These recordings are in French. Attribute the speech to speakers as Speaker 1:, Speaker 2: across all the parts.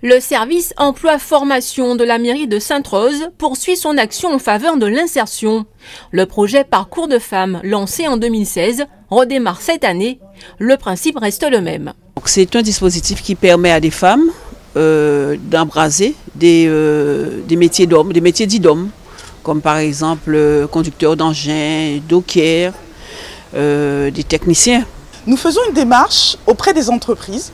Speaker 1: Le service emploi-formation de la mairie de Sainte-Rose poursuit son action en faveur de l'insertion. Le projet Parcours de femmes, lancé en 2016, redémarre cette année. Le principe reste le même.
Speaker 2: C'est un dispositif qui permet à des femmes d'embraser des métiers d'hommes, des métiers dits d'hommes, comme par exemple conducteur d'engins, dockers, des techniciens.
Speaker 3: Nous faisons une démarche auprès des entreprises,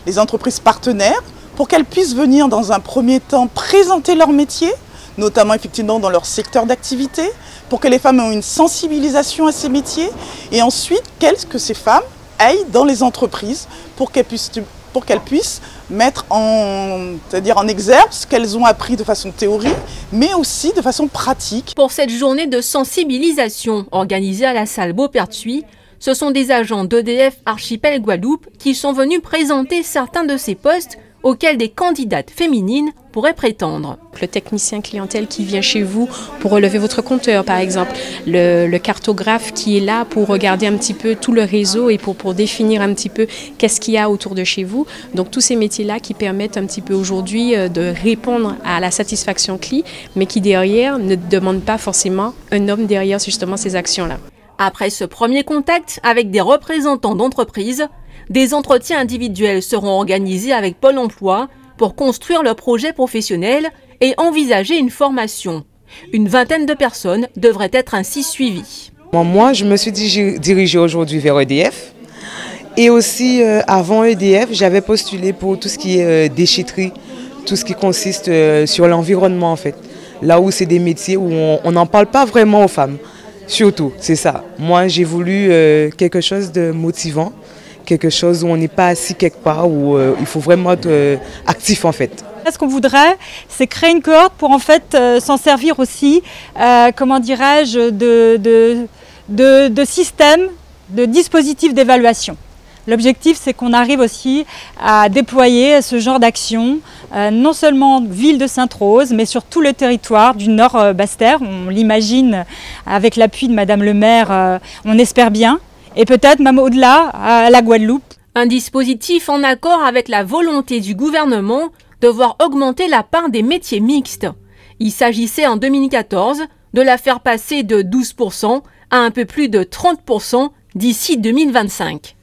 Speaker 3: les entreprises partenaires, pour qu'elles puissent venir dans un premier temps présenter leur métier, notamment effectivement dans leur secteur d'activité, pour que les femmes aient une sensibilisation à ces métiers, et ensuite que ces femmes aillent dans les entreprises pour qu'elles puissent mettre en exergue ce qu'elles ont appris de façon théorique, mais aussi de façon pratique.
Speaker 1: Pour cette journée de sensibilisation organisée à la salle Beauperthuis, ce sont des agents d'EDF Archipel Guadeloupe qui sont venus présenter certains de ces postes auxquels des candidates féminines pourraient prétendre.
Speaker 4: Le technicien clientèle qui vient chez vous pour relever votre compteur par exemple, le cartographe qui est là pour regarder un petit peu tout le réseau et pour définir un petit peu qu'est-ce qu'il y a autour de chez vous. Donc tous ces métiers-là qui permettent un petit peu aujourd'hui de répondre à la satisfaction client, mais qui derrière ne demandent pas forcément un homme derrière justement ces actions-là.
Speaker 1: Après ce premier contact avec des représentants d'entreprises, des entretiens individuels seront organisés avec Pôle emploi pour construire leur projet professionnel et envisager une formation. Une vingtaine de personnes devraient être ainsi suivies.
Speaker 5: Moi, je me suis dirigée aujourd'hui vers EDF. Et aussi, avant EDF, j'avais postulé pour tout ce qui est déchetterie, tout ce qui consiste sur l'environnement en fait. Là où c'est des métiers où on n'en parle pas vraiment aux femmes. Surtout, c'est ça. Moi, j'ai voulu quelque chose de motivant, quelque chose où on n'est pas assis quelque part, où il faut vraiment être actif en fait.
Speaker 6: Ce qu'on voudrait, c'est créer une cohorte pour en fait s'en servir aussi, comment dirais-je, de systèmes, de dispositifs d'évaluation. L'objectif, c'est qu'on arrive aussi à déployer ce genre d'action, non seulement ville de Sainte-Rose, mais sur tout le territoire du Nord Basse-Terre. On l'imagine avec l'appui de Madame le maire, on espère bien, et peut-être même au-delà, à la Guadeloupe.
Speaker 1: Un dispositif en accord avec la volonté du gouvernement de voir augmenter la part des métiers mixtes. Il s'agissait en 2014 de la faire passer de 12% à un peu plus de 30% d'ici 2025.